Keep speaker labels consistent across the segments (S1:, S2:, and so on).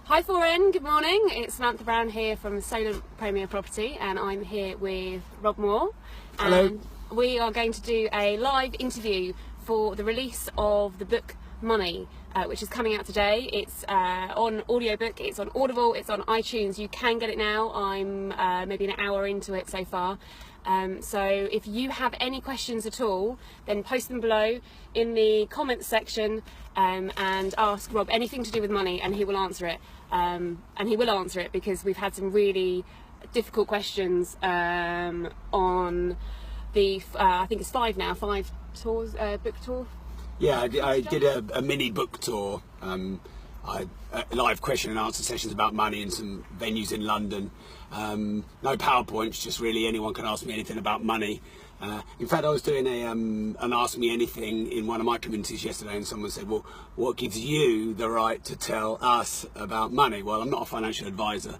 S1: Hi Foreign, good morning. It's Samantha Brown here from Solar Premier Property, and I'm here with Rob Moore.
S2: Hello.
S1: And we are going to do a live interview for the release of the book Money, which is coming out today. It's on audiobook, it's on Audible, it's on iTunes. You can get it now. I'm maybe an hour into it so far. So if you have any questions at all, then post them below in the comments section and ask Rob anything to do with money, and he will answer it. And he will answer it because we've had some really difficult questions on the, I think it's five tours, book tour.
S2: Yeah, I did a mini book tour, live question and answer sessions about money in some venues in London. No PowerPoints, just really anyone can ask me anything about money. In fact, I was doing an Ask Me Anything in one of my communities yesterday, and someone said, well, what gives you the right to tell us about money? Well, I'm not a financial advisor,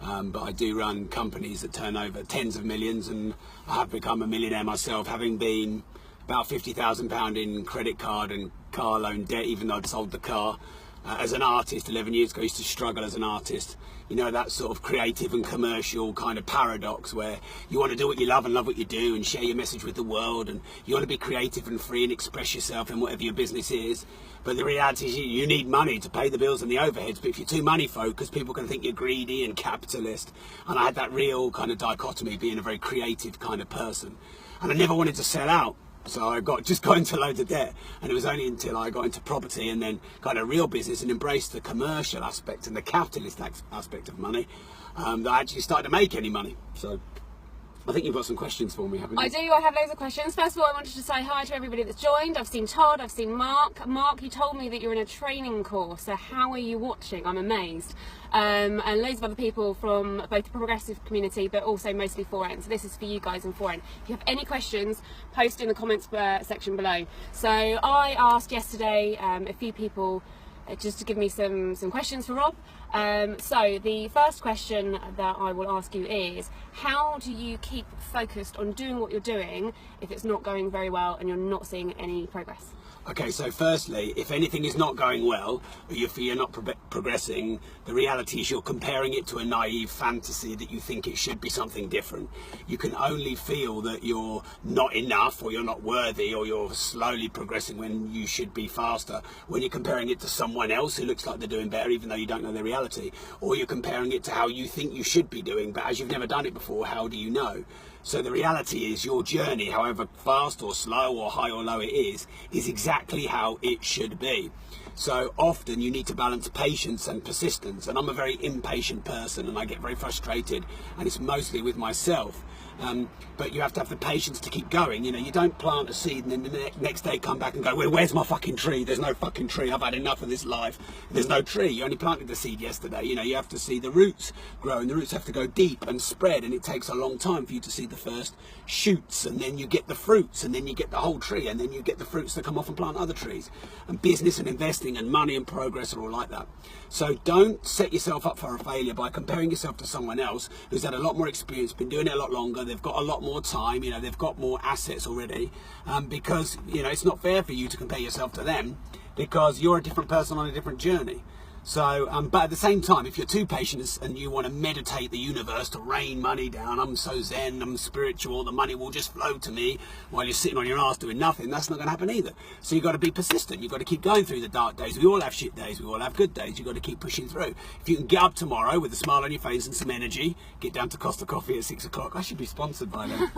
S2: but I do run companies that turn over tens of millions, and I have become a millionaire myself, having been about £50,000 in credit card and car loan debt, even though I'd sold the car. As an artist, 11 years ago, I used to struggle as an artist. You know, that sort of creative and commercial kind of paradox where you want to do what you love and love what you do and share your message with the world, and you want to be creative and free and express yourself in whatever your business is. But the reality is you need money to pay the bills and the overheads. But if you're too money focused, people can think you're greedy and capitalist. And I had that real kind of dichotomy, being a very creative kind of person. And I never wanted to sell out. So I just got into loads of debt, and it was only until I got into property and then got a real business and embraced the commercial aspect and the capitalist aspect of money that I actually started to make any money. So I think you've got some questions for me, haven't you?
S1: I do, I have loads of questions. First of all, I wanted to say hi to everybody that's joined. I've seen Todd, I've seen Mark. Mark, you told me that you're in a training course, so how are you watching? I'm amazed. And loads of other people from both the progressive community, but also mostly Foreign. So this is for you guys in Foreign. If you have any questions, post in the comments section below. So I asked yesterday a few people just to give me some questions for Rob. So the first question that I will ask you is, how do you keep focused on doing what you're doing if it's not going very well and you're not seeing any progress?
S2: Okay, so firstly, if anything is not going well, or you feel you're not progressing, the reality is you're comparing it to a naive fantasy that you think it should be something different. You can only feel that you're not enough, or you're not worthy, or you're slowly progressing when you should be faster, when you're comparing it to someone else who looks like they're doing better, even though you don't know their reality, or you're comparing it to how you think you should be doing, but as you've never done it before, how do you know? So the reality is your journey, however fast or slow or high or low it is exactly how it should be. So often you need to balance patience and persistence, and I'm a very impatient person and I get very frustrated, and it's mostly with myself. But you have to have the patience to keep going. You know, you don't plant a seed and then the next day come back and go, well, where's my fucking tree? There's no fucking tree. I've had enough of this life. There's no tree. You only planted the seed yesterday. You know, you have to see the roots grow, and the roots have to go deep and spread, and it takes a long time for you to see the first shoots, and then you get the fruits, and then you get the whole tree, and then you get the fruits that come off and plant other trees. And business and investing and money and progress are all like that. So don't set yourself up for a failure by comparing yourself to someone else who's had a lot more experience, been doing it a lot longer, they've got a lot more time, you know, they've got more assets already, because, you know, it's not fair for you to compare yourself to them because you're a different person on a different journey. So, but at the same time, if you're too patient and you want to meditate the universe to rain money down, I'm so zen, I'm spiritual, the money will just flow to me while you're sitting on your ass doing nothing, that's not going to happen either. So you've got to be persistent, you've got to keep going through the dark days. We all have shit days, we all have good days, you've got to keep pushing through. If you can get up tomorrow with a smile on your face and some energy, get down to Costa Coffee at 6 o'clock, I should be sponsored by them,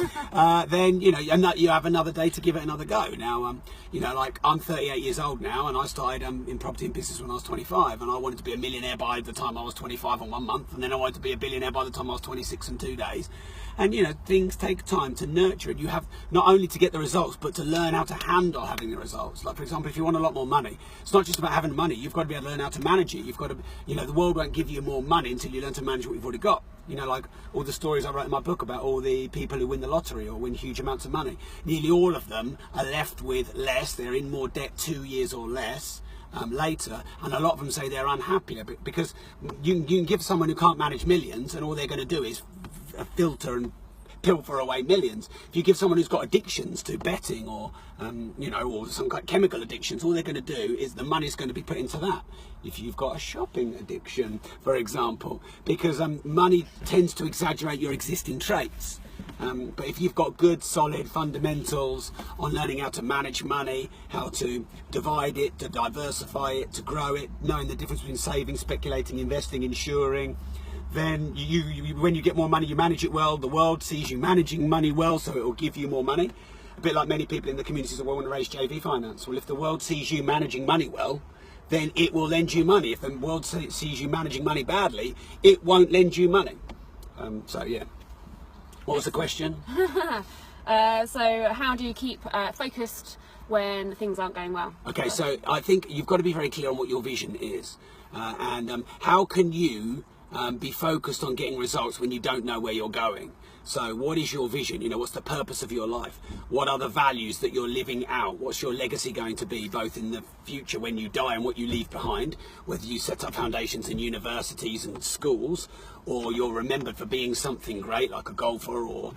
S2: then, you know, you have another day to give it another go. Now, you know, like, I'm 38 years old now, and I started in property and business when I was 25, and I wanted to be a millionaire by the time I was 25 in 1 month, and then I wanted to be a billionaire by the time I was 26 in 2 days. And, you know, things take time to nurture it. You have not only to get the results, but to learn how to handle having the results. Like, for example, if you want a lot more money, it's not just about having money, you've got to be able to learn how to manage it. You've got to, you know, the world won't give you more money until you learn to manage what you've already got. You know, like all the stories I wrote in my book about all the people who win the lottery or win huge amounts of money, nearly all of them are left with less. They're in more debt 2 years or less later, and a lot of them say they're unhappier because you can give someone who can't manage millions, and all they're going to do is filter and pilfer away millions. If you give someone who's got addictions to betting or or some kind of chemical addictions, all they're going to do is the money's going to be put into that. If you've got a shopping addiction, for example, because money tends to exaggerate your existing traits. But if you've got good, solid fundamentals on learning how to manage money, how to divide it, to diversify it, to grow it, knowing the difference between saving, speculating, investing, insuring, then when you get more money, you manage it well. The world sees you managing money well, so it will give you more money. A bit like many people in the communities that want to raise JV finance. Well, if the world sees you managing money well, then it will lend you money. If the world sees you managing money badly, it won't lend you money. So yeah. What was the question?
S1: So how do you keep focused when things aren't going well?
S2: Okay, so I think you've got to be very clear on what your vision is. And how can you be focused on getting results when you don't know where you're going? So what is your vision? What's the purpose of your life? What are the values that you're living out? What's your legacy going to be, both in the future when you die and what you leave behind, whether you set up foundations in universities and schools, or you're remembered for being something great like a golfer or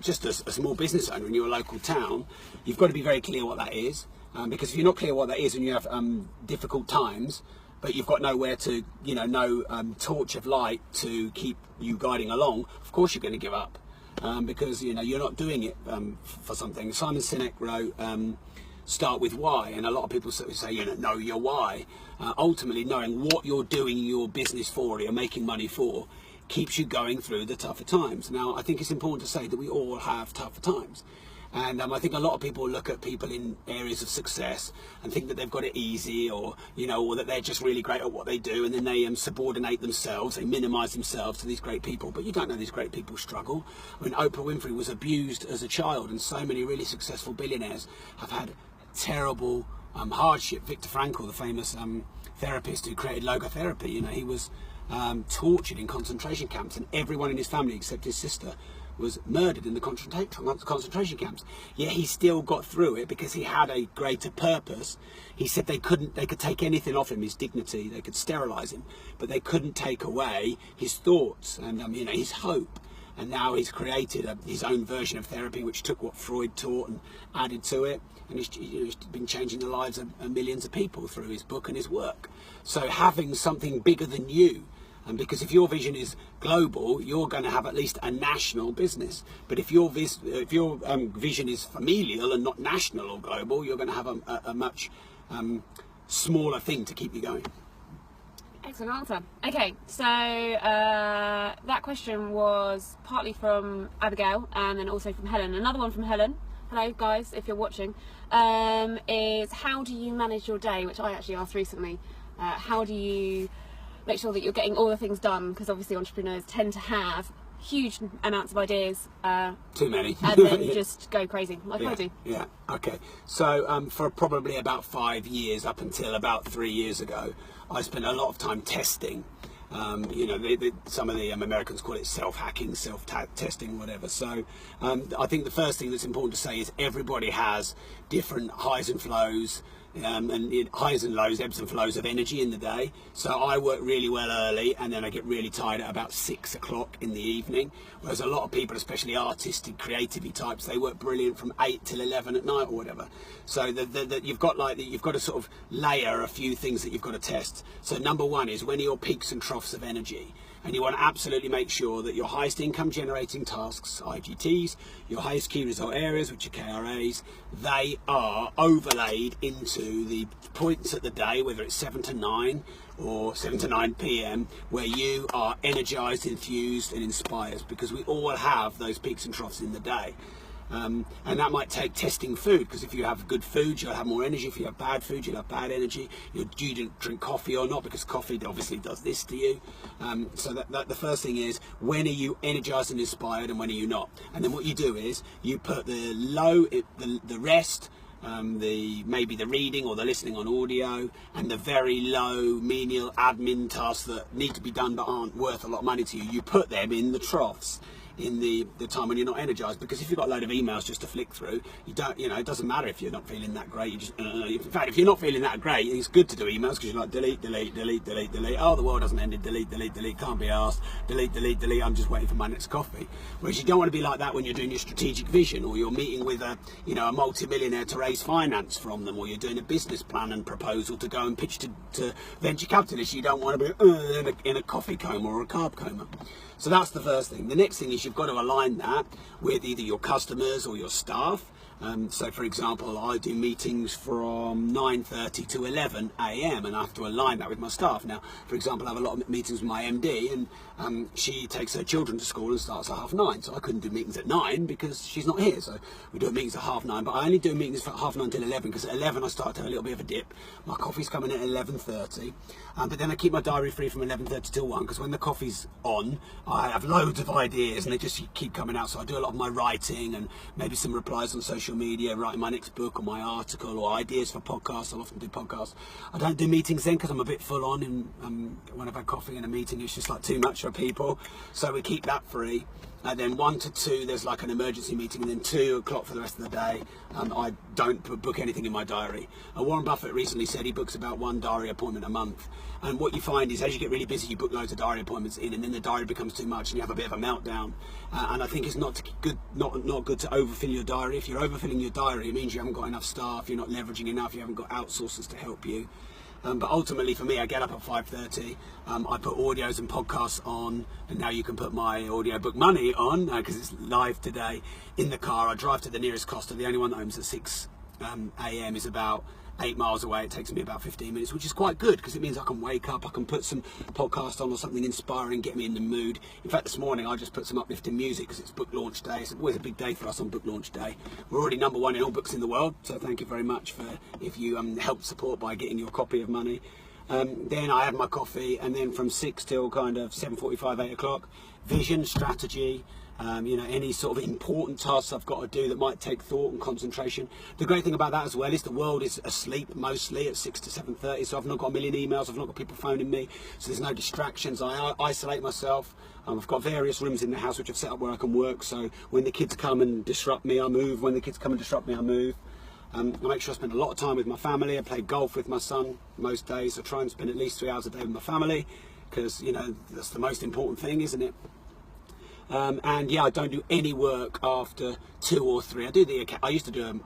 S2: just a small business owner in your local town. You've got to be very clear what that is, because if you're not clear what that is and you have difficult times, but you've got nowhere to, no torch of light to keep you guiding along, of course you're going to give up, because you're not doing it for something. Simon Sinek wrote start with why, and a lot of people say know your why. Ultimately, knowing what you're doing your business for, or you're making money for, keeps you going through the tougher times. Now, I think it's important to say that we all have tougher times. And I think a lot of people look at people in areas of success and think that they've got it easy, or or that they're just really great at what they do, and then they subordinate themselves, they minimise themselves to these great people. But you don't know these great people struggle. I mean, Oprah Winfrey was abused as a child, and so many really successful billionaires have had terrible hardship. Viktor Frankl, the famous therapist who created logotherapy, he was tortured in concentration camps, and everyone in his family except his sister was murdered in the concentration camps. Yet he still got through it because he had a greater purpose. He said they could take anything off him, his dignity, they could sterilize him, but they couldn't take away his thoughts and his hope. And now he's created his own version of therapy, which took what Freud taught and added to it, and he's been changing the lives of millions of people through his book and his work. So having something bigger than you, and because if your vision is global, you're going to have at least a national business. But if your vision is familial and not national or global, you're going to have a much smaller thing to keep you going.
S1: Excellent answer. Okay, so that question was partly from Abigail and then also from Helen. Another one from Helen. Hello guys, if you're watching, is how do you manage your day, which I actually asked recently. How do you make sure that you're getting all the things done, because obviously entrepreneurs tend to have huge amounts of ideas,
S2: too many,
S1: and then just go crazy like I do.
S2: Yeah, okay. So for probably about 5 years, up until about 3 years ago, I spent a lot of time testing. Some of the Americans call it self-hacking, self-testing, whatever. So I think the first thing that's important to say is everybody has different highs and flows, and highs and lows, ebbs and flows of energy in the day. So I work really well early, and then I get really tired at about 6 o'clock in the evening. Whereas a lot of people, especially artistic, creativity types, they work brilliant from 8 till 11 at night or whatever. So you've got to sort of layer a few things that you've got to test. So number one is when are your peaks and troughs of energy. And you want to absolutely make sure that your highest income generating tasks, IGTs, your highest key result areas, which are KRAs, they are overlaid into the points at the day, whether it's 7 to 9 or 7 to 9 p.m, where you are energized, enthused and inspired, because we all have those peaks and troughs in the day. And that might take testing food, because if you have good food, you'll have more energy. If you have bad food, you'll have bad energy. Do you drink coffee or not? Because coffee obviously does this to you. So that the first thing is, when are you energized and inspired, and when are you not? And then what you do is you put the low, the rest, maybe the reading or the listening on audio, and the very low menial admin tasks that need to be done but aren't worth a lot of money to you. You put them in the troughs. in the time when you're not energized. Because if you've got a load of emails just to flick through, it doesn't matter if you're not feeling that great. You just, in fact, if you're not feeling that great, it's good to do emails because you're like, delete, delete, delete, delete, delete. Oh, the world hasn't ended. Delete, delete, delete. Can't be asked. Delete, delete, delete. I'm just waiting for my next coffee. Whereas you don't want to be like that when you're doing your strategic vision, or you're meeting with a multi-millionaire to raise finance from them, or you're doing a business plan and proposal to go and pitch to venture capitalists. You don't want to be in a coffee coma or a carb coma. So that's the first thing. The next thing is you've got to align that with either your customers or your staff. So for example, I do meetings from 9:30 to 11 a.m. and I have to align that with my staff. Now, for example, I have a lot of meetings with my MD, and she takes her children to school and starts at 9:30. So I couldn't do meetings at 9 because she's not here. So we do meetings at 9:30, but I only do meetings from 9:30 till 11 because at 11 I start to have a little bit of a dip. My coffee's coming at 11:30, but then I keep my diary free from 11:30 till 1 because when the coffee's on, I have loads of ideas and they just keep coming out. So I do a lot of my writing and maybe some replies on social media, writing my next book or my article or ideas for podcasts. I'll often do podcasts. I don't do meetings then because I'm a bit full on, and when I've had coffee in a meeting it's just like too much for people, so we keep that free. And then 1 to 2 there's like an emergency meeting, and then 2 o'clock for the rest of the day I don't book anything in my diary. Warren Buffett recently said he books about 1 diary appointment a month, and what you find is as you get really busy you book loads of diary appointments in, and then the diary becomes too much and you have a bit of a meltdown. And I think it's not good to overfill your diary. If you're overfilling your diary, it means you haven't got enough staff, you're not leveraging enough, you haven't got outsourcers to help you. But ultimately for me, I get up at 5:30, I put audios and podcasts on, and now you can put my audiobook Money on because it's live today in the car. I drive to the nearest Costa. The only one that opens at 6 a.m. is about 8 miles away. It takes me about 15 minutes, which is quite good because it means I can wake up, I can put some podcast on or something inspiring, get me in the mood. In fact, this morning I just put some uplifting music because it's book launch day. It's always a big day for us on book launch day. We're already #1 in all books in the world, so thank you very much if you help support by getting your copy of Money. Then I have my coffee, and then from 6 till kind of 7:45, 8 o'clock, vision, strategy, any sort of important tasks I've got to do that might take thought and concentration. The great thing about that as well is the world is asleep mostly at 6 to 7:30, so I've not got a million emails, I've not got people phoning me, so there's no distractions. I isolate myself. I've got various rooms in the house which I've set up where I can work, so when the kids come and disrupt me, I move. When the kids come and disrupt me, I move. I make sure I spend a lot of time with my family. I play golf with my son most days. I try and spend at least 3 hours a day with my family because, that's the most important thing, isn't it? And yeah, I don't do any work after 2 or 3. I used to do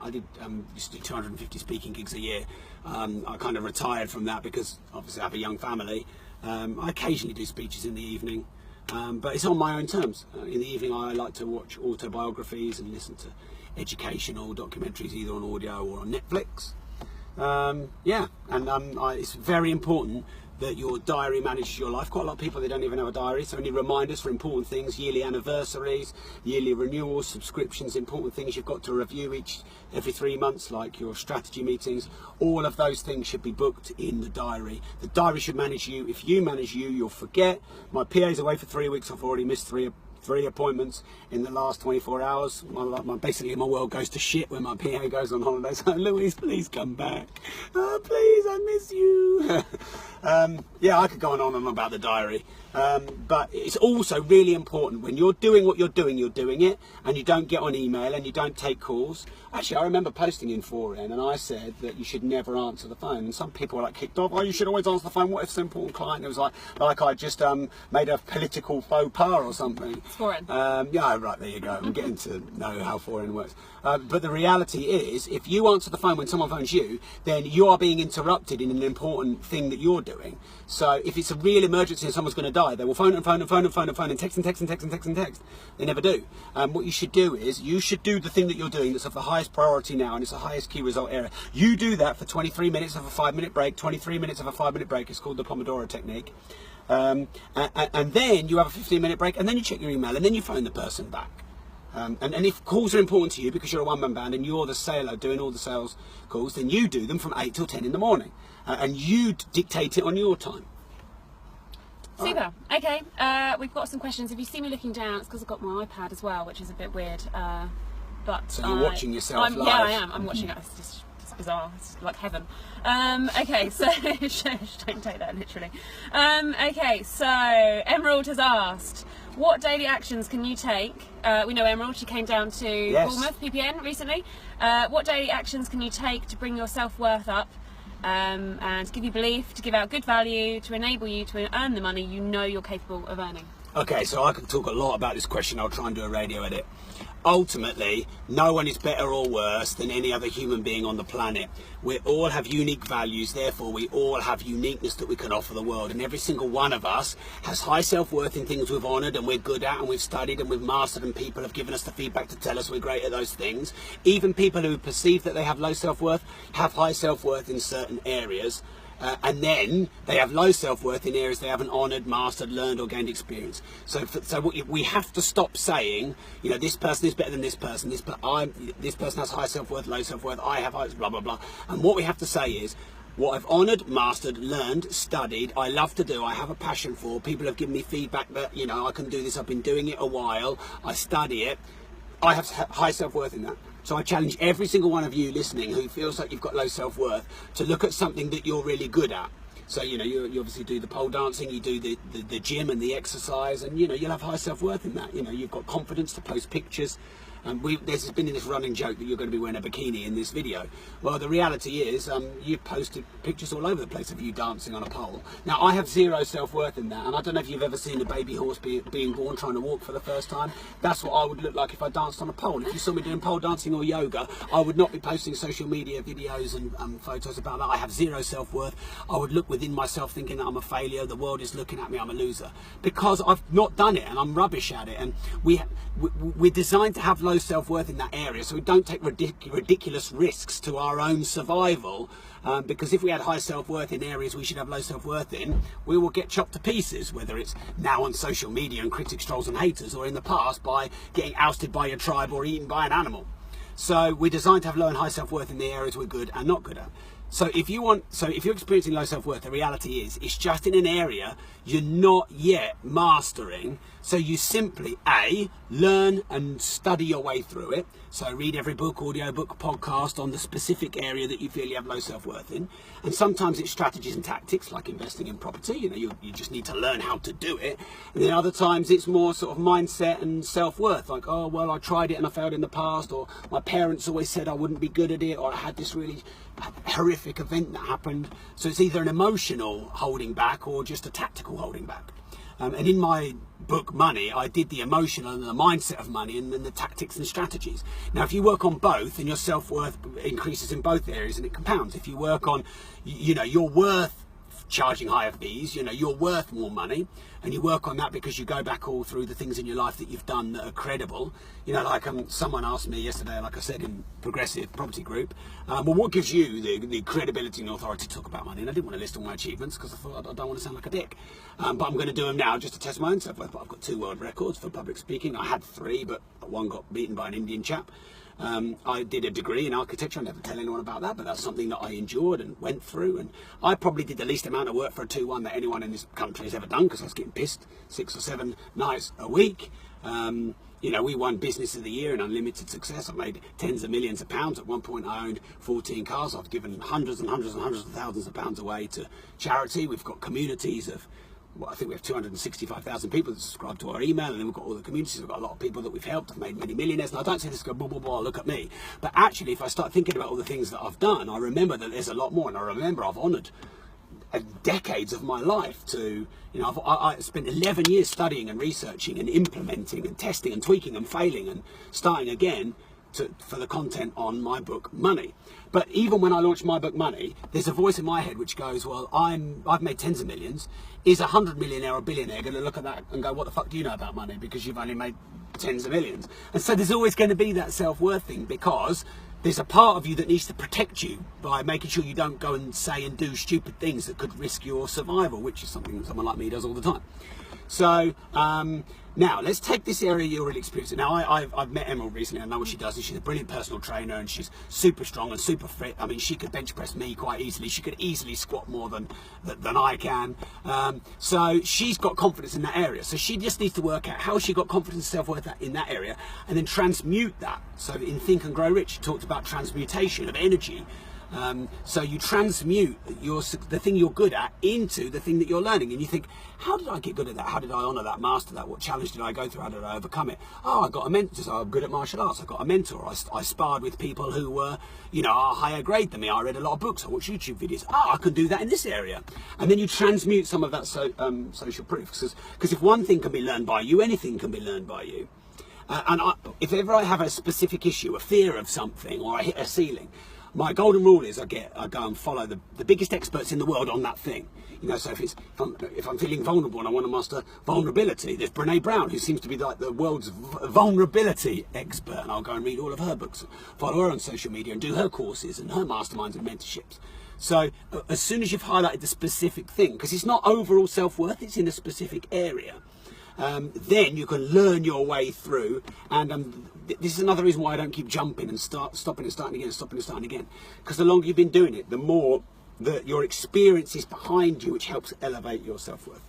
S2: 250 speaking gigs a year. I kind of retired from that because obviously I have a young family. I occasionally do speeches in the evening, but it's on my own terms. In the evening I like to watch autobiographies and listen to educational documentaries either on audio or on Netflix. It's very important that your diary manages your life. Quite a lot of people, they don't even have a diary, so any reminders for important things, yearly anniversaries, yearly renewals, subscriptions, important things you've got to review every 3 months, like your strategy meetings, all of those things should be booked in the diary. The diary should manage you. If you manage you, you'll forget. My PA's away for 3 weeks. I've already missed three appointments in the last 24 hours. Basically my world goes to shit when my PA goes on holiday. So Louise, please come back. Oh, please, I miss you. I could go on about the diary. But it's also really important when you're doing what you're doing it, and you don't get on email and you don't take calls. Actually, I remember posting in 4N and I said that you should never answer the phone. And some people were like kicked off. Oh, you should always answer the phone. What if it's an important client? It was like I just made a political faux pas or something.
S1: It's 4N.
S2: Right, there you go. I'm getting to know how 4N works. But the reality is, if you answer the phone when someone phones you, then you are being interrupted in an important thing that you're doing. So if it's a real emergency and someone's going to die, they will phone and text and text. They never do. What you should do is, you should do the thing that you're doing that's of the highest priority now, and it's the highest key result area. You do that for 23 minutes of a 5-minute break, 23 minutes of a 5-minute break. It's called the Pomodoro technique. And then you have a 15-minute break, and then you check your email, and then you phone the person back. And if calls are important to you because you're a one-man band and you're the sailor doing all the sales calls, then you do them from 8 till 10 in the morning. And you dictate it on your time.
S1: Super. Okay, we've got some questions. If you see me looking down, it's because I've got my iPad as well, which is a bit weird.
S2: So you're watching yourself live?
S1: Yeah, I am. I'm watching it. It's bizarre. It's like heaven. Okay, so don't take that literally. Okay, so Emerald has asked, What daily actions can you take? We know Emerald, she came down to Bournemouth, PPN recently. What daily actions can you take to bring your self-worth up and to give you belief, to give out good value, to enable you to earn the money you know you're capable of earning?
S2: Okay, so I could talk a lot about this question. I'll try and do a radio edit. Ultimately, no one is better or worse than any other human being on the planet. We all have unique values, therefore we all have uniqueness that we can offer the world, and every single one of us has high self-worth in things we've honoured and we're good at and we've studied and we've mastered, and people have given us the feedback to tell us we're great at those things. Even people who perceive that they have low self-worth have high self-worth in certain areas. And then they have low self-worth in areas they haven't honoured, mastered, learned or gained experience. So we have to stop saying, you know, this person is better than this person, this person has high self-worth, low self-worth, I have high, blah, blah, blah. And what we have to say is, what I've honoured, mastered, learned, studied, I love to do, I have a passion for, people have given me feedback that, you know, I can do this, I've been doing it a while, I study it, I have high self-worth in that. So I challenge every single one of you listening who feels like you've got low self-worth to look at something that you're really good at. So, you know, you obviously do the pole dancing, you do the gym and the exercise, and, you know, you'll have high self-worth in that. You know, you've got confidence to post pictures. There's been this running joke that you're going to be wearing a bikini in this video. Well, the reality is you've posted pictures all over the place of you dancing on a pole. Now, I have zero self-worth in that, and I don't know if you've ever seen a baby horse being born trying to walk for the first time. That's what I would look like if I danced on a pole. If you saw me doing pole dancing or yoga, I would not be posting social media videos and photos about that. I have zero self-worth. I would look within myself thinking that I'm a failure, the world is looking at me, I'm a loser. Because I've not done it and I'm rubbish at it, and we're designed to have low self-worth in that area, so we don't take ridiculous risks to our own survival, because if we had high self-worth in areas we should have low self-worth in, we will get chopped to pieces, whether it's now on social media and critics, trolls and haters, or in the past by getting ousted by your tribe or eaten by an animal. So we're designed to have low and high self-worth in the areas we're good and not good at. So if you're experiencing low self-worth, the reality is it's just in an area you're not yet mastering. So you simply learn and study your way through it. So read every book, audio book, podcast on the specific area that you feel you have low self-worth in. And sometimes it's strategies and tactics, like investing in property. You know, you just need to learn how to do it. And then other times it's more sort of mindset and self-worth, like, oh well, I tried it and I failed in the past, or my parents always said I wouldn't be good at it, or I had this really horrific event that happened. So it's either an emotional holding back or just a tactical holding back. And in my book Money, I did the emotional and the mindset of money and then the tactics and strategies. Now, if you work on both, then your self-worth increases in both areas and it compounds. If you work on, you know, you're worth charging higher fees, you know, you're worth more money, and you work on that because you go back all through the things in your life that you've done that are credible. You know, like someone asked me yesterday, like I said, in Progressive Property Group, well, what gives you the credibility and authority to talk about money? And I didn't want to list all my achievements because I thought I don't want to sound like a dick, but I'm going to do them now just to test my own self-worth. But I've got 2 world records for public speaking. I had 3, but one got beaten by an Indian chap. I did a degree in architecture. I never tell anyone about that, but that's something that I endured and went through, and I probably did the least amount of work for a 2-1 that anyone in this country has ever done, because I was getting pissed 6 or 7 nights a week. You know, we won Business of the Year in Unlimited Success. I made tens of millions of pounds. At one point I owned 14 cars. I've given hundreds and hundreds and hundreds of thousands of pounds away to charity. We've got communities of, well, I think we have 265,000 people that subscribe to our email, and then we've got all the communities. We've got a lot of people that we've helped. I've made many millionaires. And I don't say this to go, blah, blah, blah, look at me. But actually, if I start thinking about all the things that I've done, I remember that there's a lot more. And I remember I've honoured decades of my life to, you know, I spent 11 years studying and researching and implementing and testing and tweaking and failing and starting again for the content on my book Money. But even when I launched my book Money, there's a voice in my head which goes, well, I've made tens of millions. Is a 100-millionaire or billionaire going to look at that and go, what the fuck do you know about money, because you've only made tens of millions? And so there's always going to be that self-worth thing, because there's a part of you that needs to protect you by making sure you don't go and say and do stupid things that could risk your survival, which is something that someone like me does all the time. So now let's take this area you're really experiencing. Now I've met Emerald recently. I know what she does, and she's a brilliant personal trainer, and she's super strong and super fit. I mean, she could bench press me quite easily. She could easily squat more than I can. So she's got confidence in that area. So she just needs to work out how she got confidence and self-worth in that area, and then transmute that. So in Think and Grow Rich, she talked about transmutation of energy. So you transmute the thing you're good at into the thing that you're learning, and you think, how did I get good at that? How did I honour that, master that? What challenge did I go through? How did I overcome it? Oh, I got a mentor. So I'm good at martial arts. I got a mentor. I sparred with people who were, are higher grade than me. I read a lot of books. I watched YouTube videos. Oh, I can do that in this area. And then you transmute some of that social proof, because if one thing can be learned by you, anything can be learned by you. If ever I have a specific issue, a fear of something, or I hit a ceiling, my golden rule is I go and follow the biggest experts in the world on that thing. So if I'm feeling vulnerable and I want to master vulnerability, there's Brené Brown, who seems to be like the world's vulnerability expert, and I'll go and read all of her books, follow her on social media and do her courses and her masterminds and mentorships. So as soon as you've highlighted the specific thing, because it's not overall self-worth, it's in a specific area, then you can learn your way through. And this is another reason why I don't keep jumping and stopping and starting again, stopping and starting again. Because the longer you've been doing it, the more that your experience is behind you, which helps elevate your self-worth.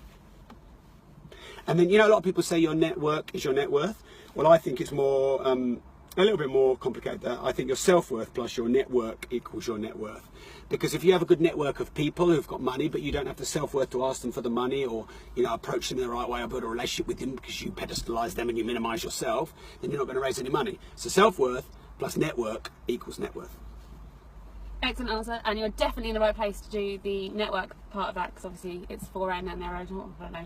S2: And then, a lot of people say your network is your net worth. Well, I think it's more, a little bit more complicated. I think your self-worth plus your network equals your net worth. Because if you have a good network of people who've got money, but you don't have the self-worth to ask them for the money, or approach them in the right way, or build a relationship with them because you pedestalize them and you minimize yourself, then you're not going to raise any money. So self-worth plus network equals net worth.
S1: Excellent answer, and you're definitely in the right place to do the network part of that, because obviously it's 4N and there are,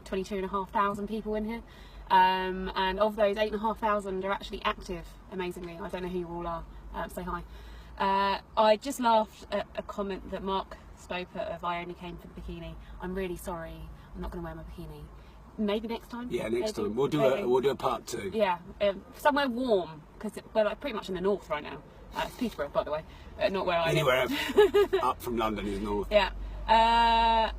S1: 22,500 people in here, and of those 8,500 are actually active, amazingly. I don't know who you all are, say hi. I just laughed at a comment that Mark spoke of, I only came for the bikini. I'm really sorry, I'm not going to wear my bikini. Maybe next time?
S2: Yeah, next time. We'll do a part 2.
S1: Yeah, somewhere warm, because we're like pretty much in the north right now. It's Peterborough, by the way, not where I live.
S2: Anywhere up from London is north.
S1: Yeah.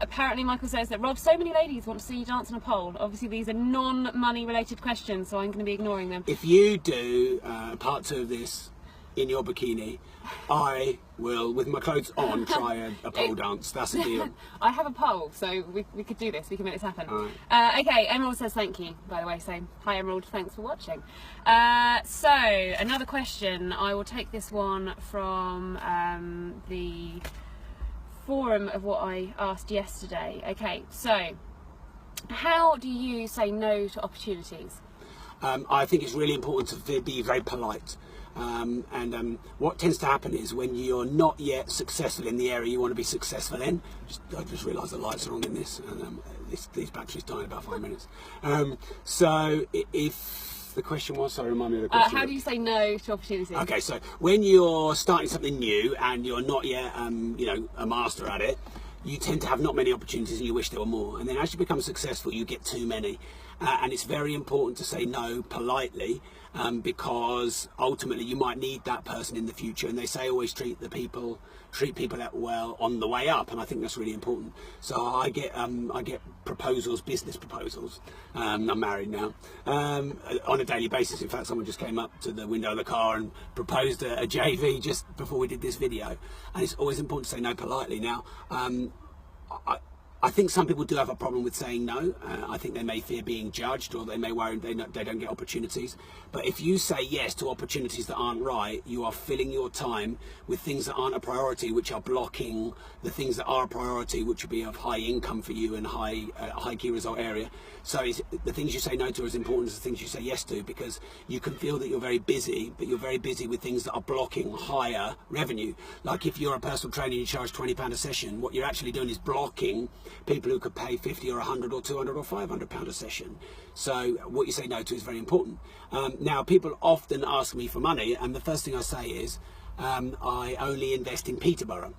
S1: Apparently Michael says that, Rob, so many ladies want to see you dance on a pole. Obviously these are non-money related questions, so I'm going to be ignoring them.
S2: If you do part 2 of this in your bikini, I will, with my clothes on, try a pole dance. That's a deal.
S1: I have a pole, so we could do this. We can make this happen.
S2: Right.
S1: Okay, Emerald says thank you, by the way, so hi Emerald, thanks for watching. So, another question. I will take this one from the forum of what I asked yesterday. Okay, so how do you say no to opportunities?
S2: I think it's really important to be very polite. What tends to happen is when you're not yet successful in the area you want to be successful in, I just realised the lights are on in this, and these batteries die in about 5 minutes. So if the question was, sorry, remind me of the question.
S1: How do you say no to opportunities?
S2: Okay, so when you're starting something new and you're not yet, a master at it, you tend to have not many opportunities and you wish there were more. And then as you become successful, you get too many. And it's very important to say no politely, because ultimately you might need that person in the future. And they say always treat people well on the way up, and I think that's really important. So I get proposals, business proposals. I'm married now, on a daily basis. In fact, someone just came up to the window of the car and proposed a JV just before we did this video. And it's always important to say no politely. Now, I think some people do have a problem with saying no. I think they may fear being judged, or they may worry they don't get opportunities. But if you say yes to opportunities that aren't right, you are filling your time with things that aren't a priority, which are blocking the things that are a priority, which would be of high income for you and high key result area. So the things you say no to are as important as the things you say yes to, because you can feel that you're very busy, but you're very busy with things that are blocking higher revenue. Like if you're a personal trainer and you charge £20 a session, what you're actually doing is blocking people who could pay 50 or 100 or 200 or 500 pound a session. So what you say no to is very important. Now, people often ask me for money, and the first thing I say is I only invest in Peterborough.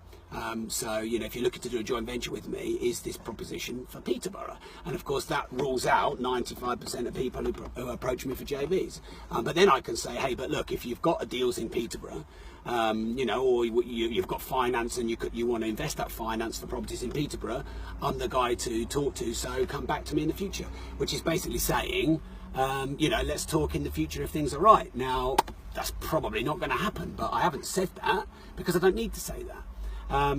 S2: So if you're looking to do a joint venture with me, is this proposition for Peterborough? And of course that rules out 95% of people who approach me for JVs. But then I can say, hey, but look, if you've got deals in Peterborough, or you've got finance and you want to invest that finance for properties in Peterborough, I'm the guy to talk to, so come back to me in the future. Which is basically saying, let's talk in the future if things are right. Now, that's probably not going to happen, but I haven't said that because I don't need to say that. I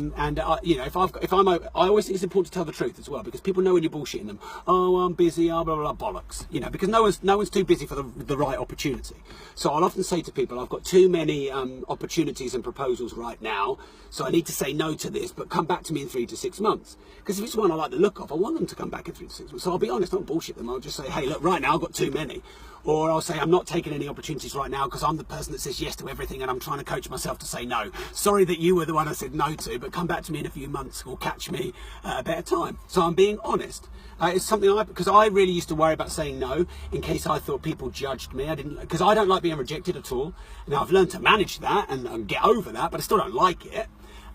S2: always think it's important to tell the truth as well, because people know when you're bullshitting them. Oh, I'm busy, blah, blah, blah, bollocks. Because no one's too busy for the right opportunity. So I'll often say to people, I've got too many opportunities and proposals right now, so I need to say no to this, but come back to me in 3 to 6 months. Because if it's one I like the look of, I want them to come back in 3 to 6 months. So I'll be honest, I don't bullshit them. I'll just say, hey, look, right now I've got too many. Or I'll say, I'm not taking any opportunities right now because I'm the person that says yes to everything and I'm trying to coach myself to say no. Sorry that you were the one I said no to, but come back to me in a few months or catch me at a better time. So I'm being honest. It's something because I really used to worry about saying no in case I thought people judged me. Because I don't like being rejected at all. Now I've learned to manage that and get over that, but I still don't like it.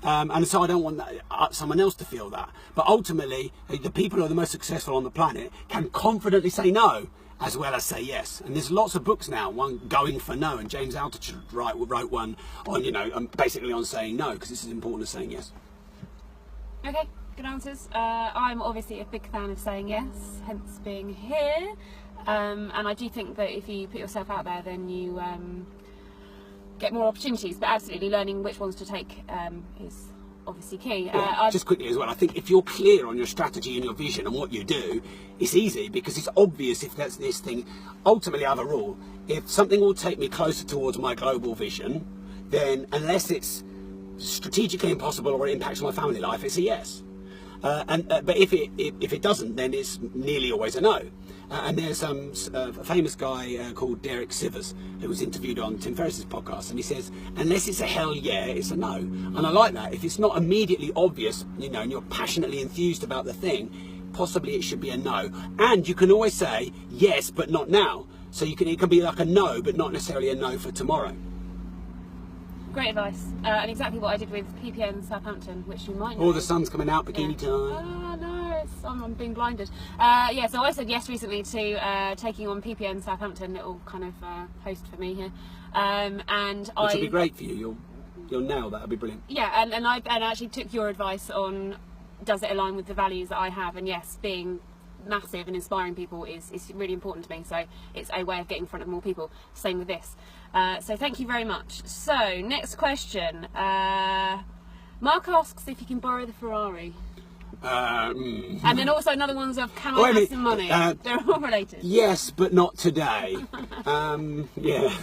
S2: And so I don't want someone else to feel that. But ultimately, the people who are the most successful on the planet can confidently say no as well as say yes. And there's lots of books now, one Going for No, and James Altucher wrote one on, basically on saying no, because this is important as saying yes.
S1: Okay, good answers. I'm obviously a big fan of saying yes, hence being here. And I do think that if you put yourself out there, then you get more opportunities. But absolutely, learning which ones to take is obviously key.
S2: Just quickly as well, I think if you're clear on your strategy and your vision and what you do, it's easy, because it's obvious if that's this thing. Ultimately, I have a rule: if something will take me closer towards my global vision, then unless it's strategically impossible or it impacts my family life, it's a yes. But if it doesn't, then it's nearly always a no. And there's a famous guy called Derek Sivers who was interviewed on Tim Ferriss's podcast, and he says, unless it's a hell yeah, it's a no. And I like that. If it's not immediately obvious, and you're passionately enthused about the thing, possibly it should be a no. And you can always say yes, but not now. So it can be like a no, but not necessarily a no for tomorrow.
S1: Great advice, and exactly what I did with PPN Southampton, which you might know.
S2: Oh, the sun's coming out, bikini time.
S1: Oh no, I'm being blinded. So I said yes recently to taking on PPN Southampton, little kind of host for me here, which
S2: will be great for you. You'll nail that. That'll be brilliant.
S1: Yeah, and I actually took your advice on, does it align with the values that I have? And yes, being massive and inspiring people is really important to me, so it's a way of getting in front of more people. Same with this. So thank you very much. So next question, Mark asks if you can borrow the Ferrari, and then also another one's of, can I have some money? They're all related.
S2: Yes, but not today. Yeah.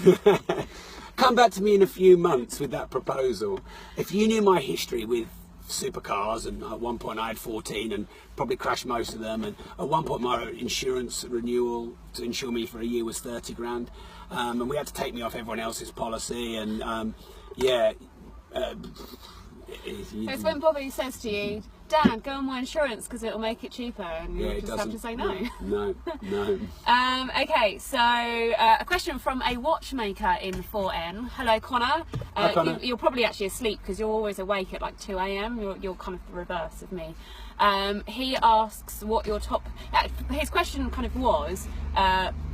S2: Come back to me in a few months with that proposal. If you knew my history with supercars, and at one point I had 14 and probably crashed most of them, and at one point my insurance renewal to insure me for a year was 30 grand, and we had to take me off everyone else's policy, and
S1: it's when Bobby says to you, Dan, go on my insurance because it'll make it cheaper, and you just have to say no.
S2: No.
S1: Okay, so a question from a watchmaker in 4N. Hello, Connor.
S2: Hi, Connor.
S1: You're probably actually asleep because you're always awake at like 2 a.m. You're kind of the reverse of me. He asks what your top... his question kind of was,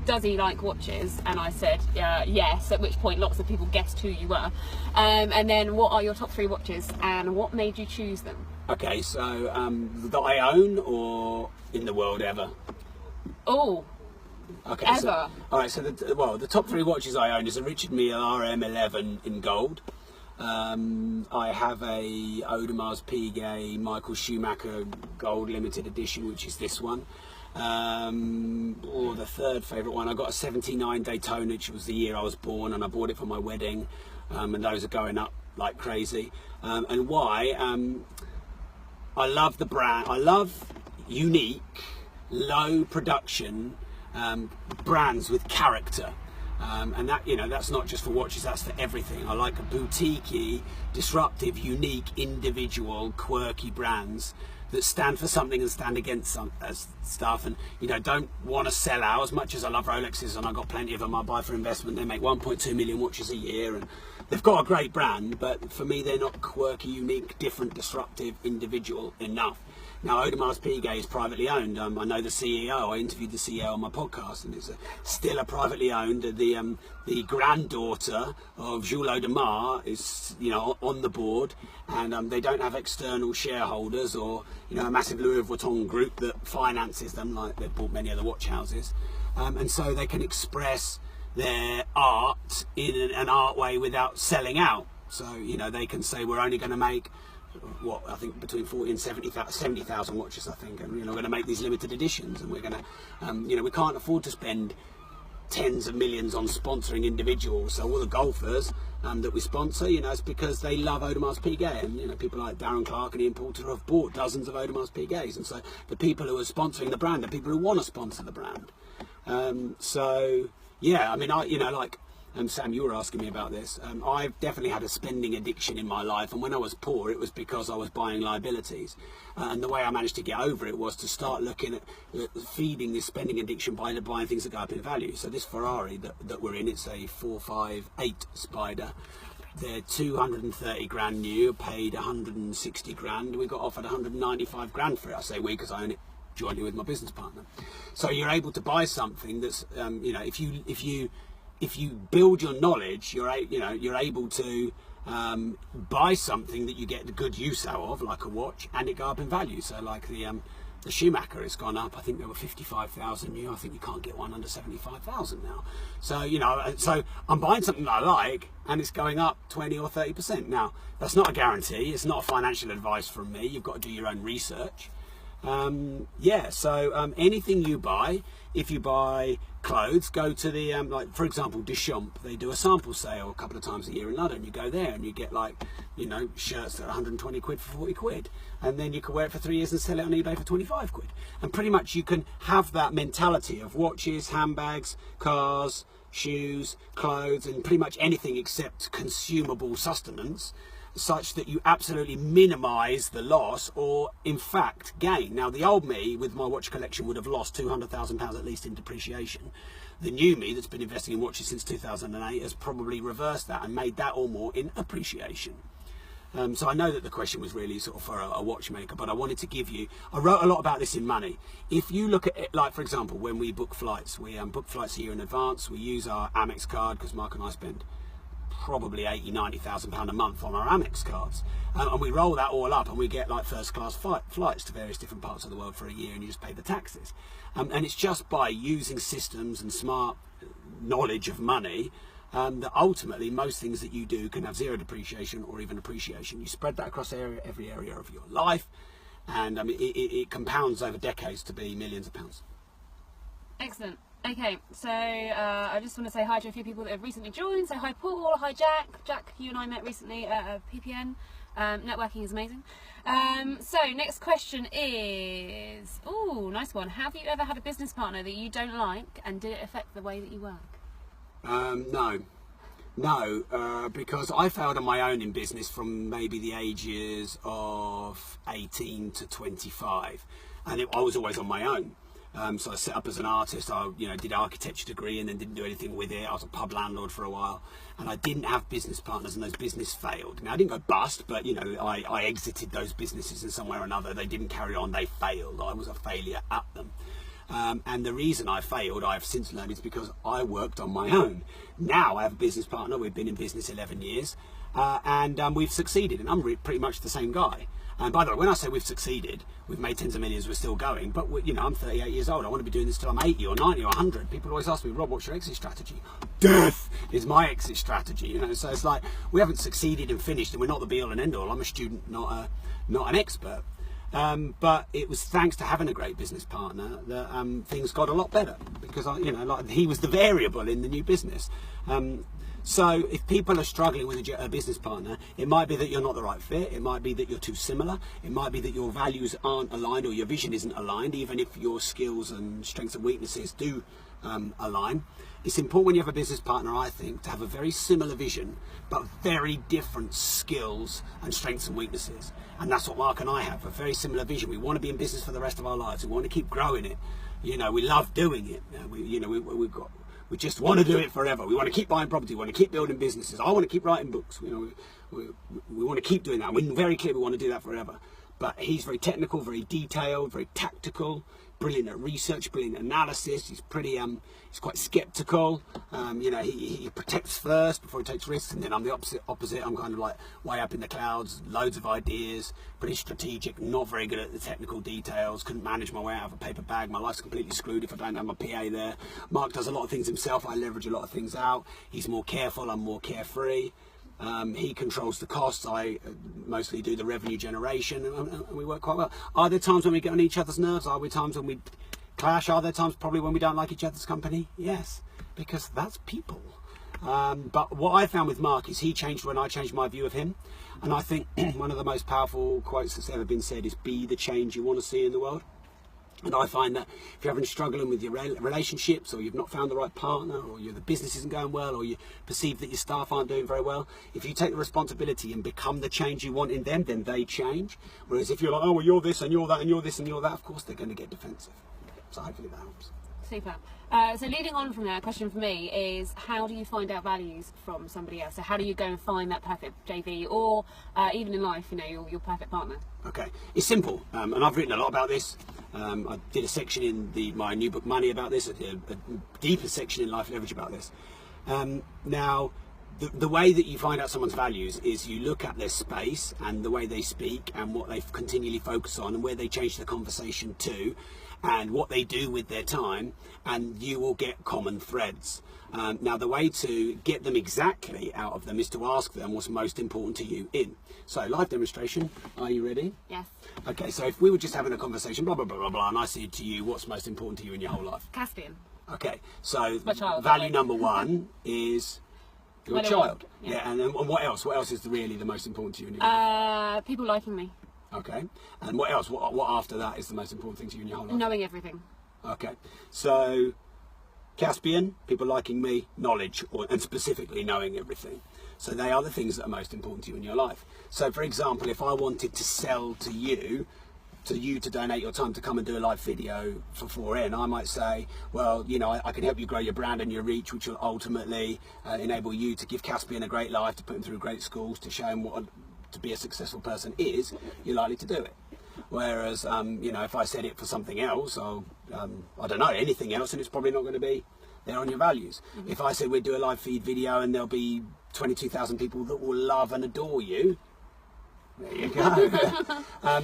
S1: does he like watches? And I said yes, at which point lots of people guessed who you were. And then what are your top 3 watches and what made you choose them?
S2: Okay, so that I own or in the world ever?
S1: Oh,
S2: okay,
S1: ever.
S2: All right, so the top 3 watches I own is a Richard Mille RM11 in gold. I have a Audemars Piguet Michael Schumacher gold limited edition, which is this one. Or the third favourite one, I got a 79 Daytona, which was the year I was born, and I bought it for my wedding, and those are going up like crazy. And why? I love the brand. I love unique, low production brands with character. And that, that's not just for watches, that's for everything. I like a boutique-y, disruptive, unique, individual, quirky brands that stand for something and stand against some stuff, and don't want to sell out. As much as I love Rolexes, and I've got plenty of them I buy for investment, they make 1.2 million watches a year, and they've got a great brand, but for me they're not quirky, unique, different, disruptive, individual enough. Now, Audemars Piguet is privately owned. I know the CEO. I interviewed the CEO on my podcast, and it's still a privately owned. The granddaughter of Jules Audemars is, on the board, and they don't have external shareholders or, a massive Louis Vuitton group that finances them, like they've bought many other watch houses, and so they can express their art in an art way without selling out. So, they can say we're only going to make what I think between 40 and 70,000 watches, I think, and we're going to make these limited editions, and we're going to, we can't afford to spend tens of millions on sponsoring individuals. So all the golfers that we sponsor, it's because they love Audemars Piguet, and people like Darren Clark and Ian Poulter have bought dozens of Audemars Piguets, and so the people who are sponsoring the brand are people who want to sponsor the brand. So yeah, I mean, Sam, you were asking me about this. I've definitely had a spending addiction in my life, and when I was poor, it was because I was buying liabilities. And the way I managed to get over it was to start looking at feeding this spending addiction by buying things that go up in value. So this Ferrari that we're in, it's a 458 Spider. They're 230 grand new, paid 160 grand. We got offered 195 grand for it. I say we because I own it jointly with my business partner. So you're able to buy something that's, if you build your knowledge, you're able to buy something that you get the good use out of, like a watch, and it go up in value. So like the Schumacher has gone up. I think there were 55,000 new. I think you can't get one under 75,000 now. So so I'm buying something that I like, and it's going up 20 or 30%. Now that's not a guarantee. It's not financial advice from me. You've got to do your own research. So anything you buy, if you buy clothes, go to the like for example Deschamps. They do a sample sale a couple of times a year in London. You go there and you get shirts that are 120 quid for 40 quid, and then you can wear it for 3 years and sell it on eBay for 25 quid. And pretty much you can have that mentality of watches, handbags, cars, shoes, clothes, and pretty much anything except consumable sustenance, such that you absolutely minimise the loss or in fact gain. Now the old me with my watch collection would have lost £200,000 at least in depreciation. The new me that's been investing in watches since 2008 has probably reversed that and made that or more in appreciation. So I know that the question was really sort of for a watchmaker, but I wanted to give you, I wrote a lot about this in Money. If you look at it, like for example, when we book flights, we book flights a year in advance. We use our Amex card because Mark and I spend probably £80,000-90,000 a month on our Amex cards, and we roll that all up and we get like first class flights to various different parts of the world for a year, and you just pay the taxes, and it's just by using systems and smart knowledge of money that ultimately most things that you do can have zero depreciation or even appreciation. You spread that across every area of your life, and I mean it compounds over decades to be millions of pounds.
S1: Excellent. Okay, so I just want to say hi to a few people that have recently joined. So hi Paul, hi Jack. Jack, you and I met recently at PPN. Networking is amazing. So next question is, ooh, nice one. Have you ever had a business partner that you don't like, and did it affect the way that you work? No, because I failed on my own in business from maybe the ages of 18 to 25, and I was always on my own. So I set up as an artist. I did architecture degree and then didn't do anything with it. I was a pub landlord for a while, and I didn't have business partners, and those businesses failed. Now I didn't go bust, but I exited those businesses in some way or another. They didn't carry on. They failed. I was a failure at them. And the reason I failed, I've since learned, is because I worked on my own. Now I have a business partner. We've been in business 11 years, and we've succeeded, and I'm pretty much the same guy. And by the way, when I say we've succeeded, we've made tens of millions, we're still going, but I'm 38 years old. I want to be doing this till I'm 80 or 90 or 100. People always ask me, Rob, what's your exit strategy? Death is my exit strategy. So it's like we haven't succeeded and finished, and we're not the be all and end all. I'm a student, not an expert. But it was thanks to having a great business partner that things got a lot better, because he was the variable in the new business. So if people are struggling with a business partner, it might be that you're not the right fit. It might be that you're too similar. It might be that your values aren't aligned or your vision isn't aligned, even if your skills and strengths and weaknesses do align. It's important when you have a business partner, I think, to have a very similar vision, but very different skills and strengths and weaknesses. And that's what Mark and I have, a very similar vision. We want to be in business for the rest of our lives. We want to keep growing it. We love doing it. We just want to do it forever. We want to keep buying property. We want to keep building businesses. I want to keep writing books. We want to keep doing that. We're very clear we want to do that forever. But he's very technical, very detailed, very tactical, brilliant at research, brilliant at analysis. He's he's quite skeptical. He protects first before he takes risks, and then I'm the opposite. I'm kind of like way up in the clouds, loads of ideas, pretty strategic, not very good at the technical details, couldn't manage my way out of a paper bag. My life's completely screwed if I don't have my PA there. Mark does a lot of things himself. I leverage a lot of things out. He's more careful, I'm more carefree.
S2: He controls the costs. I mostly do the revenue generation, and we work quite well. Are there times when we get on each other's nerves? Are there times when we clash? Are there times probably when we don't like each other's company? Yes, because that's people. But what I found with Mark is he changed when I changed my view of him. And I think one of the most powerful quotes that's ever been said is, be the change you want to see in the world. And I find that if you're having struggling with your relationships, or you've not found the right partner, or the business isn't going well, or you perceive that your staff aren't doing very well, if you take the responsibility and become the change you want in them, then they change. Whereas if you're like, oh, well, you're this and you're that and you're this and you're that, of course they're going to get defensive. So hopefully that helps.
S1: Super. So leading on from there, a question for me is, how do you find out values from somebody else? So how do you go and find that perfect JV, or even in life, your perfect partner? Okay,
S2: it's simple, and I've written a lot about this. I did a section in my new book Money about this, a deeper section in Life Leverage about this. Now, the way that you find out someone's values is you look at their space and the way they speak and what they continually focus on and where they change the conversation to and what they do with their time, and you will get common threads. Now, the way to get them exactly out of them is to ask them what's most important to you in. So, live demonstration, are you ready?
S1: Yes.
S2: Okay, so if we were just having a conversation, blah, blah, blah, blah, blah, and I said to you, what's most important to you in your whole life?
S1: Caspian.
S2: Okay, so
S1: child,
S2: value number one is your child.
S1: Yeah.
S2: And then what else? What else is really the most important to you in your life?
S1: People liking me.
S2: Okay, and what else? What after that is the most important thing to you in your whole life?
S1: Knowing everything.
S2: Okay, so Caspian, people liking me, knowledge, and specifically knowing everything. So they are the things that are most important to you in your life. So, for example, if I wanted to sell to you to donate your time to come and do a live video for 4N, I might say, well, I can help you grow your brand and your reach, which will ultimately enable you to give Caspian a great life, to put him through great schools, to show him what to be a successful person is. You're likely to do it. Whereas, if I said it for something else, or I don't know, anything else, and it's probably not going to be there on your values. Mm-hmm. If I said we'd do a live feed video and there'll be 22,000 people that will love and adore you, there you go.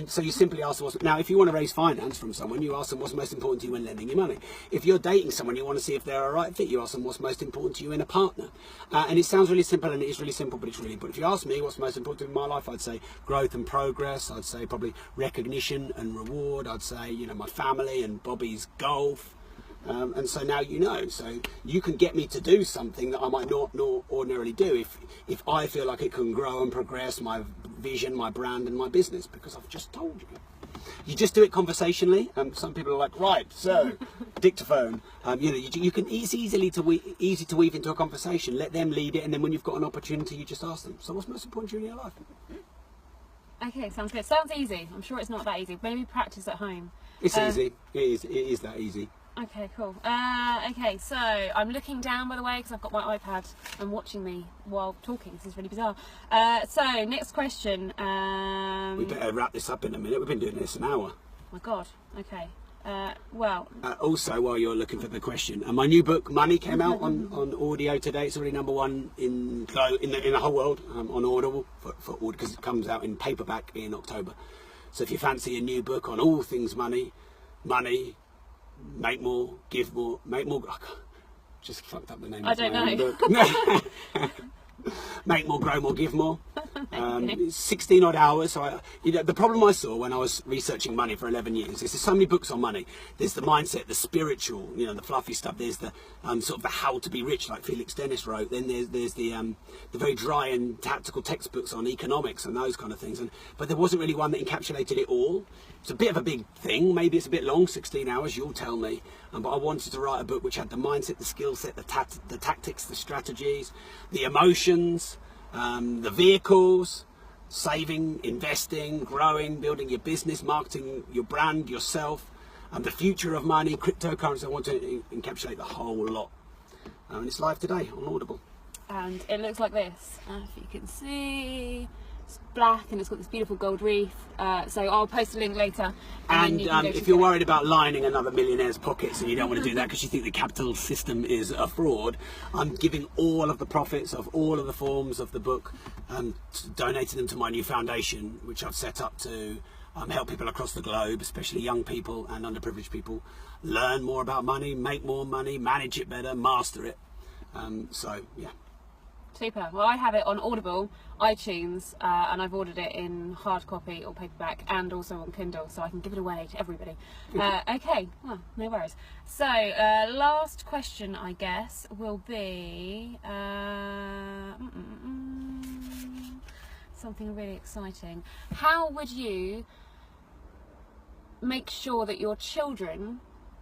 S2: So you simply ask them now, if you want to raise finance from someone, you ask them what's most important to you when lending you money. If you're dating someone, you want to see if they're a right fit, you ask them what's most important to you in a partner. And it sounds really simple, and it is really simple, but it's really important. If you ask me what's most important to me in my life, I'd say growth and progress. I'd say probably recognition and reward. I'd say, my family and Bobby's golf. And so now so you can get me to do something that I might not ordinarily do if I feel like it can grow and progress my vision, my brand, and my business, because I've just told you. You just do it conversationally. Some people are like, right, so dictaphone. You can easy to weave into a conversation. Let them lead it, and then when you've got an opportunity, you just ask them. So what's most important to you in your life?
S1: Okay, sounds good. Sounds easy. I'm sure it's not that easy. Maybe practice at home.
S2: It's easy. It is that easy.
S1: Okay, cool. Okay, so I'm looking down, by the way, because I've got my iPad and watching me while talking. This is really bizarre. So, next question.
S2: We better wrap this up in a minute. We've been doing this an hour.
S1: My God. Okay.
S2: Also, while you're looking for the question, my new book, Money, came out on audio today. It's already #1 in the whole world on Audible, because it comes out in paperback in October. So if you fancy a new book on all things money, make more, give more, make more. Just fucked up the name.
S1: I don't know.
S2: Make more, grow more, give more. 16 odd hours. So the problem I saw when I was researching money for 11 years is there's so many books on money. There's the mindset, the spiritual, the fluffy stuff. There's the sort of the how to be rich, like Felix Dennis wrote. Then there's the very dry and tactical textbooks on economics and those kind of things. But there wasn't really one that encapsulated it all. It's a bit of a big thing. Maybe it's a bit long, 16 hours. You'll tell me. But I wanted to write a book which had the mindset, the skill set, the tactics, the strategies, the emotions, the vehicles, saving, investing, growing, building your business, marketing your brand, yourself, and the future of money, cryptocurrency. I want to encapsulate the whole lot. And it's live today on Audible.
S1: And it looks like this. If you can see, it's black and it's got this beautiful gold reef. So I'll post a link later.
S2: And if you're worried about lining another millionaire's pockets and you don't want to do that because you think the capital system is a fraud, I'm giving all of the profits of all of the forms of the book, donating them to my new foundation, which I've set up to help people across the globe, especially young people and underprivileged people, learn more about money, make more money, manage it better, master it. So yeah.
S1: Super. Well, I have it on Audible, iTunes, and I've ordered it in hard copy or paperback and also on Kindle, so I can give it away to everybody. Okay, well, no worries. So, last question, I guess, will be something really exciting. How would you make sure that your children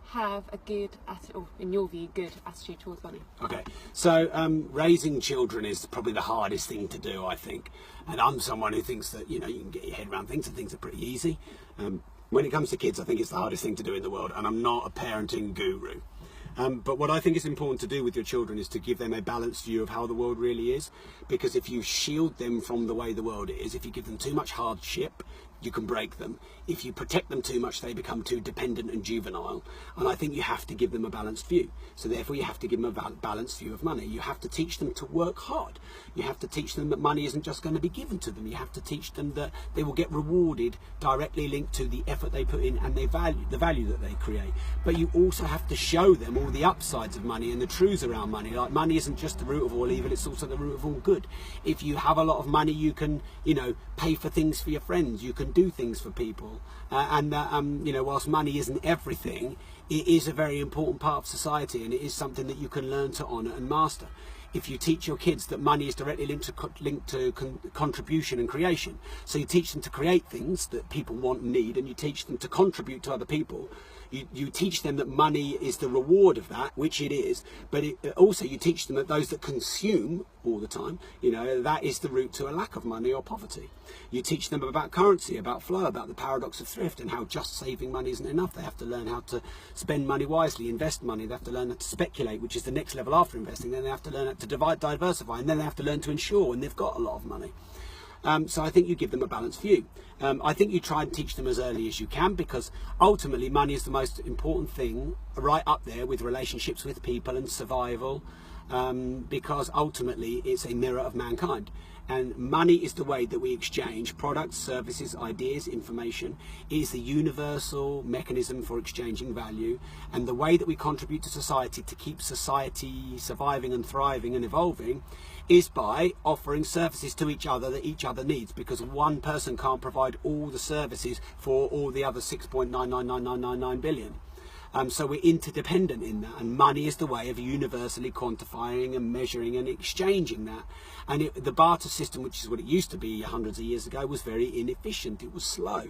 S1: have a good attitude, or in your view, good attitude towards money?
S2: Okay, so raising children is probably the hardest thing to do, I think. And I'm someone who thinks that, you know, you can get your head around things and things are pretty easy. When it comes to kids, I think it's the hardest thing to do in the world, and I'm not a parenting guru. But what I think is important to do with your children is to give them a balanced view of how the world really is. Because if you shield them from the way the world is, if you give them too much hardship, you can break them. If you protect them too much, they become too dependent and juvenile. And I think you have to give them a balanced view. So therefore you have to give them a balanced view of money. You have to teach them to work hard. You have to teach them that money isn't just going to be given to them. You have to teach them that they will get rewarded directly linked to the effort they put in and the value that they create. But you also have to show them all the upsides of money and the truths around money. Like, money isn't just the root of all evil, it's also the root of all good. If you have a lot of money, you can, you know, pay for things for your friends. You can do things for people. You know, whilst money isn't everything, it is a very important part of society, and it is something that you can learn to honour and master. If you teach your kids that money is directly linked to contribution and creation, so you teach them to create things that people want and need, and you teach them to contribute to other people. You teach them that money is the reward of that, which it is, but also you teach them that those that consume all the time, you know, that is the route to a lack of money or poverty. You teach them about currency, about flow, about the paradox of thrift, and how just saving money isn't enough. They have to learn how to spend money wisely, invest money. They have to learn how to speculate, which is the next level after investing. Then they have to learn how to diversify, and then they have to learn to insure when they've got a lot of money. So I think you give them a balanced view. I think you try and teach them as early as you can, because ultimately money is the most important thing, right up there with relationships with people and survival, because ultimately it's a mirror of mankind. And money is the way that we exchange products, services, ideas, information. It is the universal mechanism for exchanging value, and the way that we contribute to society to keep society surviving and thriving and evolving is by offering services to each other that each other needs, because one person can't provide all the services for all the other 6.999999 billion. So we're interdependent in that, and money is the way of universally quantifying and measuring and exchanging that. And the barter system, which is what it used to be hundreds of years ago, was very inefficient. It was slow.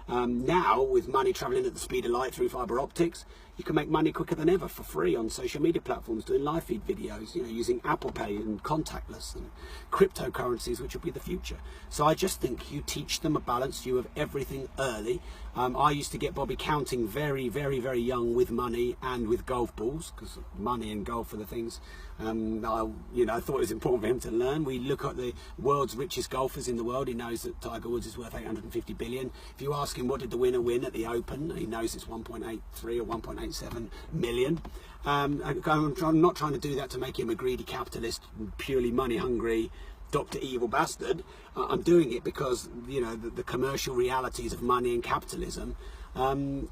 S2: Now, with money travelling at the speed of light through fibre optics, you can make money quicker than ever for free on social media platforms, doing live feed videos, you know, using Apple Pay and contactless and cryptocurrencies, which will be the future. So I just think you teach them a balanced view of everything early. I used to get Bobby counting very, very, very young with money and with golf balls, because money and golf are the things I thought it was important for him to learn. We look at the world's richest golfers in the world. He knows that Tiger Woods is worth 850 billion. If you ask him what did the winner win at the Open, he knows it's 1.83 or 1.87 million. I'm not trying to do that to make him a greedy capitalist, purely money hungry Dr. Evil bastard. I'm doing it because, you know, the commercial realities of money and capitalism,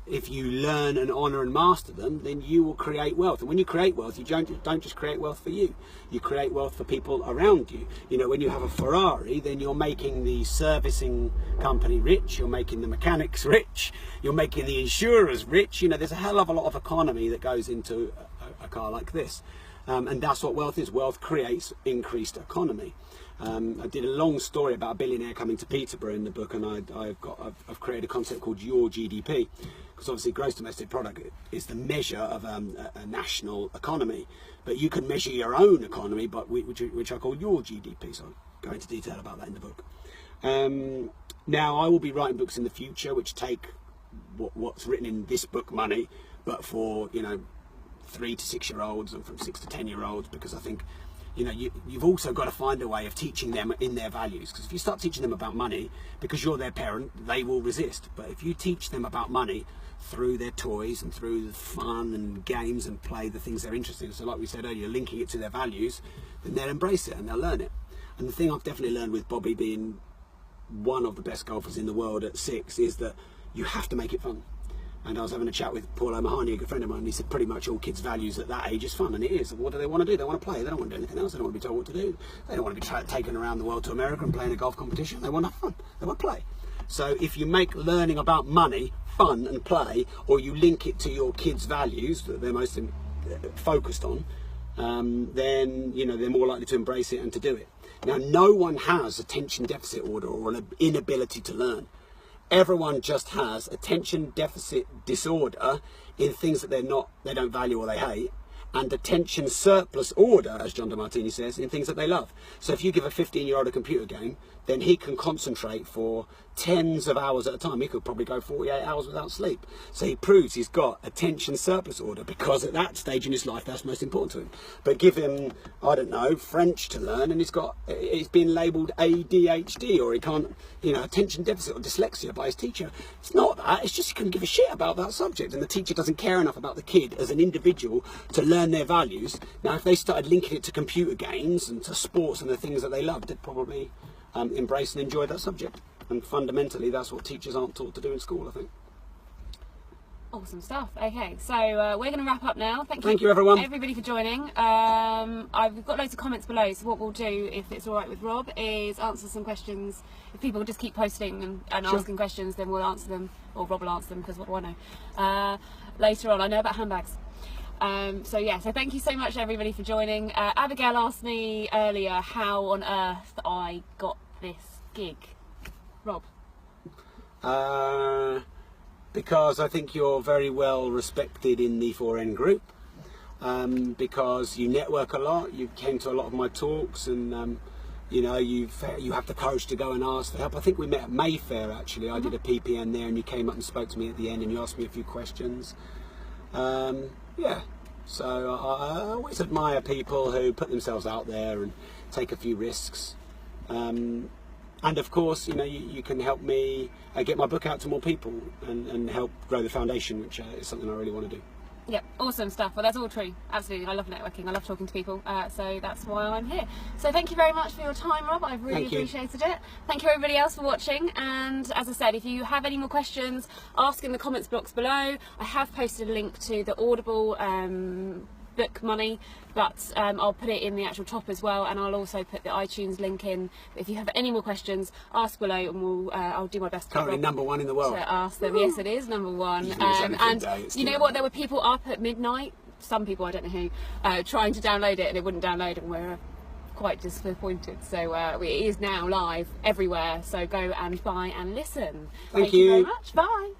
S2: if you learn and honour and master them, then you will create wealth. And when you create wealth, you don't just create wealth for you. You create wealth for people around you. You know, when you have a Ferrari, then you're making the servicing company rich, you're making the mechanics rich, you're making the insurers rich. You know, there's a hell of a lot of economy that goes into a car like this. And that's what wealth is. Wealth creates increased economy. I did a long story about a billionaire coming to Peterborough in the book, and I've created a concept called your GDP, because obviously gross domestic product is the measure of a national economy, but you can measure your own economy, but which I call your GDP. So I'll go into detail about that in the book. Now I will be writing books in the future which take what's written in this book, money, but for, you know, 3 to 6 year olds and from 6 to 10 year olds, because I think, you know, you've also got to find a way of teaching them in their values, because if you start teaching them about money because you're their parent, they will resist. But if you teach them about money through their toys and through the fun and games and play, the things they're interested in, so like we said earlier, linking it to their values, then they'll embrace it and they'll learn it. And the thing I've definitely learned with Bobby being one of the best golfers in the world at 6 is that you have to make it fun. And I was having a chat with Paul O'Mahony, a good friend of mine, and he said pretty much all kids' values at that age is fun, and it is. What do they want to do? They want to play. They don't want to do anything else. They don't want to be told what to do. They don't want to be taken around the world to America and play in a golf competition. They want to have fun. They want to play. So if you make learning about money fun and play, or you link it to your kids' values that they're most focused on, then they're more likely to embrace it and to do it. Now, no one has attention deficit order or an inability to learn. Everyone just has attention deficit disorder in things that they don't value or they hate, and attention surplus order, as John DeMartini says, in things that they love. So if you give a 15-year-old a computer game, then he can concentrate for tens of hours at a time. He could probably go 48 hours without sleep. So he proves he's got attention surplus order, because at that stage in his life, that's most important to him. But give him, I don't know, French to learn, and it's been labelled ADHD, or he can't, attention deficit or dyslexia by his teacher. It's not that. It's just he couldn't give a shit about that subject, and the teacher doesn't care enough about the kid as an individual to learn their values. Now, if they started linking it to computer games and to sports and the things that they loved, they'd probably embrace and enjoy that subject. And fundamentally, that's what teachers aren't taught to do in school, I think.
S1: Awesome stuff. Okay, so we're going to wrap up now.
S2: Thank you everyone.
S1: Everybody for joining. I've got loads of comments below, so what we'll do, if it's all right with Rob, is answer some questions. If people just keep posting and
S2: Sure.
S1: asking questions, then we'll answer them, or Rob will answer them, because what do I know? Later on, I know about handbags. So thank you so much everybody for joining. Abigail asked me earlier how on earth I got this gig. Rob?
S2: Because I think you're very well respected in the 4N group, because you network a lot. You came to a lot of my talks, and you have the courage to go and ask for help. I think we met at Mayfair, actually. I did a PPN there, and you came up and spoke to me at the end, and you asked me a few questions. So I always admire people who put themselves out there and take a few risks. And of course, you can help me get my book out to more people and help grow the foundation, which is something I really want to do.
S1: Yep, awesome stuff. Well, that's all true. Absolutely. I love networking. I love talking to people. So that's why I'm here. So thank you very much for your time, Rob. I've really appreciated it. Thank you everybody else for watching. And as I said, if you have any more questions, ask in the comments box below. I have posted a link to the Audible book Money, but I'll put it in the actual top as well, and I'll also put the iTunes link in. If you have any more questions, ask below, and I'll do my best.
S2: Currently #1 in the world.
S1: To ask them. Yes, it is #1. And you know what? There were people up at midnight. Some people, I don't know who, trying to download it, and it wouldn't download, and we're quite disappointed. So it is now live everywhere. So go and buy and listen. Thank you very much. Bye.